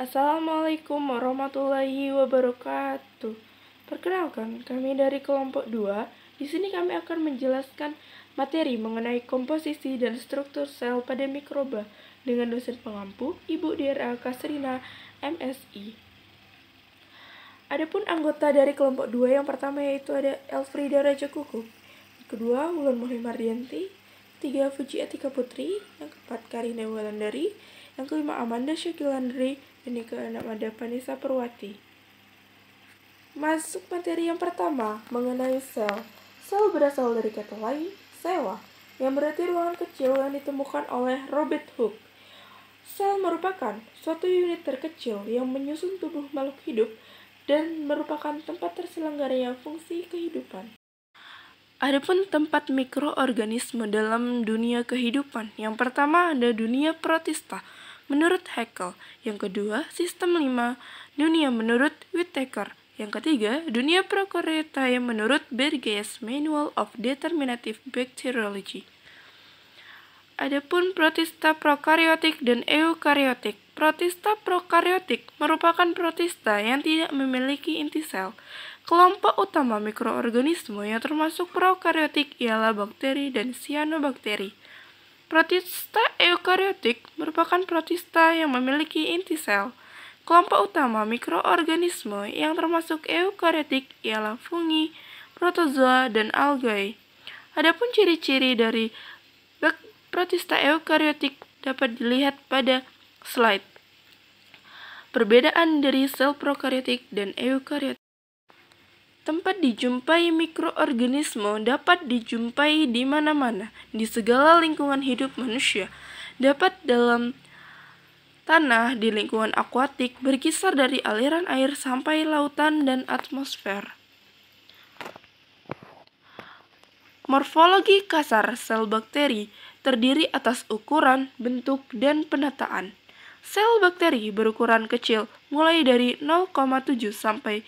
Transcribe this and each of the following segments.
Assalamualaikum warahmatullahi wabarakatuh. Perkenalkan, kami dari kelompok 2. Di sini kami akan menjelaskan materi mengenai komposisi dan struktur sel pada mikroba dengan dosen pengampu Ibu DRA Kasrina, MSI. Adapun anggota dari kelompok 2 yang pertama yaitu ada Elfrida Raja Kukuh, yang kedua Wulan Muhammad Mardianti, ketiga Fuji Atika Putri, yang keempat Karina Wulandari, yang kelima Amanda Syakilandri, dan yang keenam ada Vanessa Perwati. Masuk materi yang pertama mengenai sel. Sel berasal dari kata lain, cella, yang berarti ruangan kecil yang ditemukan oleh Robert Hooke. Sel merupakan suatu unit terkecil yang menyusun tubuh makhluk hidup dan merupakan tempat terselenggaranya fungsi kehidupan. Adapun tempat mikroorganisme dalam dunia kehidupan, yang pertama ada dunia protista menurut Haeckel, yang kedua sistem 5 dunia menurut Whittaker, yang ketiga dunia prokariota yang menurut Bergey's Manual of Determinative Bacteriology. Adapun protista prokariotik dan eukariotik. Protista prokariotik merupakan protista yang tidak memiliki inti sel. Kelompok utama mikroorganisme yang termasuk prokariotik ialah bakteri dan cyanobacteria. Protista eukariotik merupakan protista yang memiliki inti sel. Kelompok utama mikroorganisme yang termasuk eukariotik ialah fungi, protozoa, dan algae. Adapun ciri-ciri dari protista eukariotik dapat dilihat pada slide. Perbedaan dari sel prokariotik dan eukariotik. Tempat dijumpai mikroorganisme dapat dijumpai di mana-mana, di segala lingkungan hidup manusia. Dapat dalam tanah, di lingkungan akuatik, berkisar dari aliran air sampai lautan dan atmosfer. Morfologi kasar sel bakteri terdiri atas ukuran, bentuk, dan penataan. Sel bakteri berukuran kecil mulai dari 0,7 sampai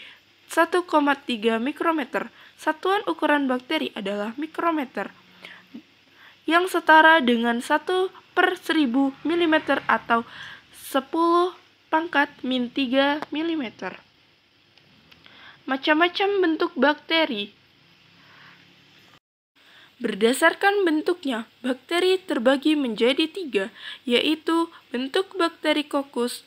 1,3 mikrometer. Satuan ukuran bakteri adalah mikrometer, yang setara dengan 1/1000 mm atau 10⁻³ mm. Macam-macam bentuk bakteri. Berdasarkan bentuknya, bakteri terbagi menjadi 3, yaitu bentuk bakteri kokus,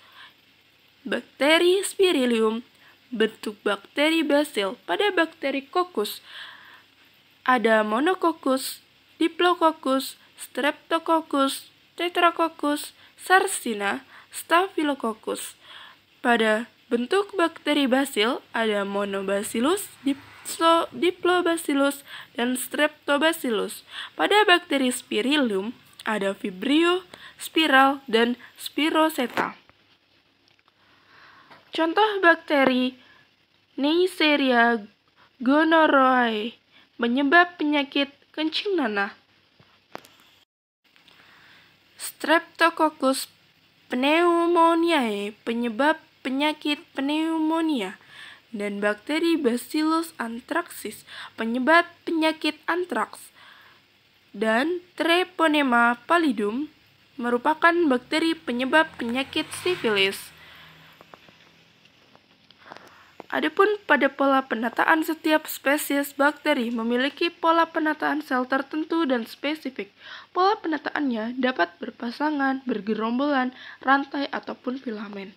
bakteri spirillum, bentuk bakteri basil. Pada bakteri kokus ada monococcus, diplococcus, streptococcus, tetracoccus, sarcina, staphylococcus. Pada bentuk bakteri basil ada monobacillus, diplobacillus, dan streptobacillus. Pada bakteri spirillum ada vibrio, spiral, dan spiroseta. Contoh bakteri Neisseria gonorrhoeae, penyebab penyakit kencing nanah. Streptococcus pneumoniae, penyebab penyakit pneumonia. Dan bakteri Bacillus anthracis, penyebab penyakit antraks. Dan Treponema pallidum merupakan bakteri penyebab penyakit sifilis. Adapun pada pola penataan, setiap spesies bakteri memiliki pola penataan sel tertentu dan spesifik. Pola penataannya dapat berpasangan, bergerombolan, rantai, ataupun filamen.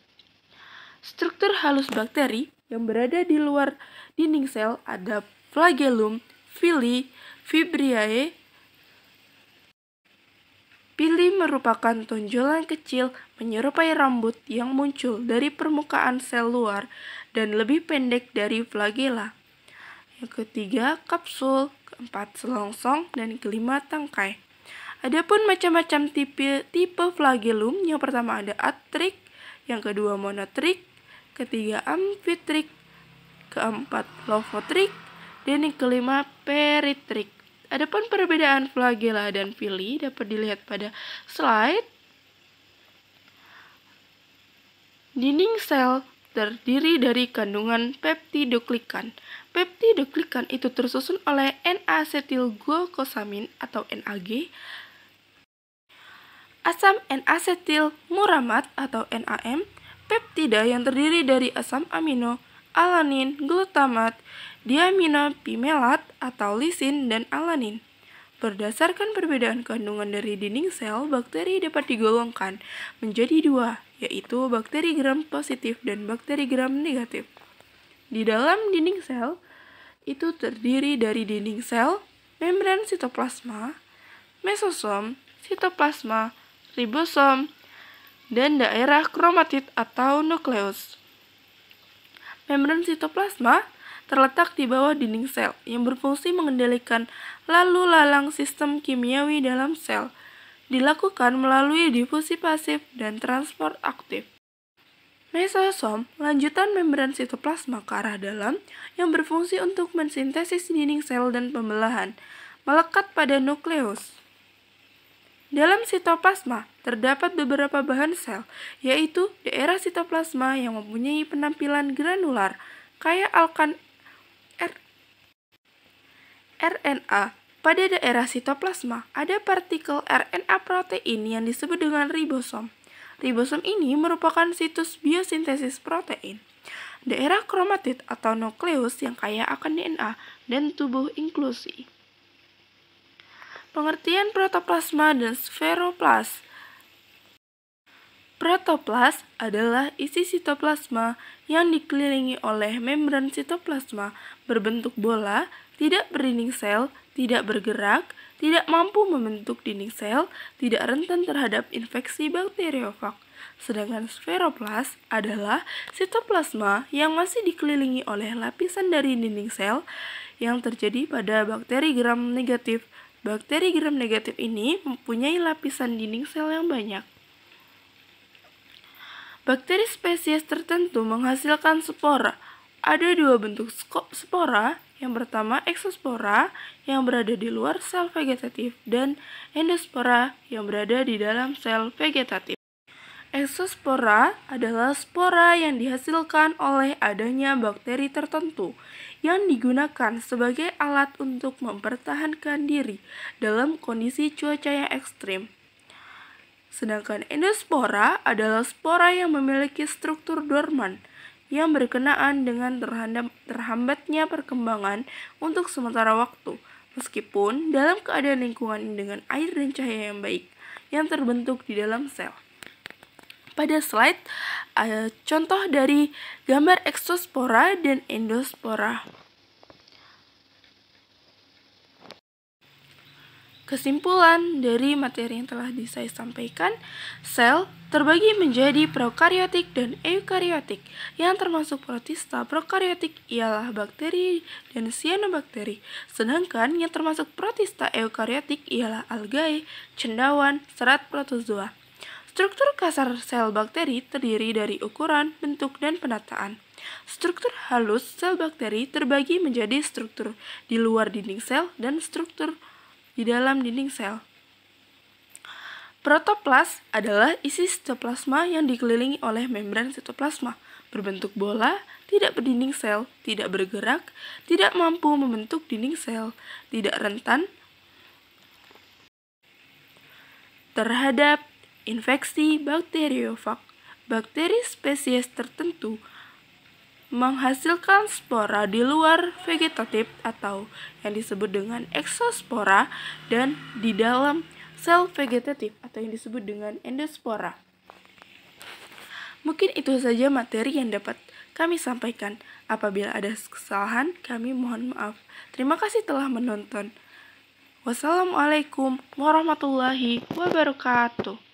Struktur halus bakteri yang berada di luar dinding sel ada flagellum, villi, fibriae. Villi merupakan tonjolan kecil menyerupai rambut yang muncul dari permukaan sel luar dan lebih pendek dari flagella. Yang ketiga, kapsul, keempat, selongsong, dan kelima, tangkai. Adapun macam-macam tipe flagellum, yang pertama ada atrik, yang kedua monotrik, ketiga amfitrik, keempat lofotrik, dan yang kelima peritrik. Adapun perbedaan flagella dan villi dapat dilihat pada slide. Dinding sel terdiri dari kandungan peptidoglikan. Peptidoglikan itu tersusun oleh N-asetilglukosamin atau NAG, asam N-asetil muramat atau NAM, Peptida yang terdiri dari asam amino, alanin, glutamat, diaminopimelat atau lisin, dan alanin. Berdasarkan perbedaan kandungan dari dinding sel, bakteri dapat digolongkan menjadi dua, yaitu bakteri gram positif dan bakteri gram negatif. Di dalam dinding sel, itu terdiri dari dinding sel, membran sitoplasma, mesosom, sitoplasma, ribosom, dan daerah kromatid atau nukleus. Membran sitoplasma terletak di bawah dinding sel yang berfungsi mengendalikan lalu lalang sistem kimiawi dalam sel. Dilakukan melalui difusi pasif dan transport aktif. Mesosom, lanjutan membran sitoplasma ke arah dalam yang berfungsi untuk mensintesis dinding sel dan pembelahan, melekat pada nukleus. Dalam sitoplasma, terdapat beberapa bahan sel, yaitu daerah sitoplasma yang mempunyai penampilan granular, kaya alkan RNA. Pada daerah sitoplasma, ada partikel RNA protein yang disebut dengan ribosom. Ribosom ini merupakan situs biosintesis protein. Daerah kromatid atau nukleus yang kaya akan DNA dan tubuh inklusi. Pengertian protoplasma dan sferoplas. Protoplas adalah isi sitoplasma yang dikelilingi oleh membran sitoplasma berbentuk bola, tidak berdinding sel, tidak bergerak, tidak mampu membentuk dinding sel, tidak rentan terhadap infeksi bakteriofag. Sedangkan sferoplas adalah sitoplasma yang masih dikelilingi oleh lapisan dari dinding sel yang terjadi pada bakteri gram negatif. Bakteri gram negatif ini mempunyai lapisan dinding sel yang banyak. Bakteri spesies tertentu menghasilkan spora. Ada dua bentuk spora. Yang pertama eksospora yang berada di luar sel vegetatif dan endospora yang berada di dalam sel vegetatif. Eksospora adalah spora yang dihasilkan oleh adanya bakteri tertentu yang digunakan sebagai alat untuk mempertahankan diri dalam kondisi cuaca yang ekstrim. Sedangkan endospora adalah spora yang memiliki struktur dorman yang berkenaan dengan terhambatnya perkembangan untuk sementara waktu, meskipun dalam keadaan lingkungan dengan air dan cahaya yang baik yang terbentuk di dalam sel. Pada slide, contoh dari gambar eksospora dan endospora. Kesimpulan dari materi yang telah saya sampaikan, sel terbagi menjadi prokariotik dan eukariotik. Yang termasuk protista prokariotik ialah bakteri dan cyanobacteria, sedangkan yang termasuk protista eukariotik ialah algae, cendawan, serat protozoa. Struktur kasar sel bakteri terdiri dari ukuran, bentuk, dan penataan. Struktur halus sel bakteri terbagi menjadi struktur di luar dinding sel dan struktur di dalam dinding sel. Protoplas adalah isi sitoplasma yang dikelilingi oleh membran sitoplasma, berbentuk bola, tidak berdinding sel, tidak bergerak, tidak mampu membentuk dinding sel, tidak rentan terhadap infeksi bakteriofag. Bakteri spesies tertentu menghasilkan spora di luar vegetatif atau yang disebut dengan eksospora dan di dalam sel vegetatif atau yang disebut dengan endospora. Mungkin itu saja materi yang dapat kami sampaikan. Apabila ada kesalahan, kami mohon maaf. Terima kasih telah menonton. Wassalamualaikum warahmatullahi wabarakatuh.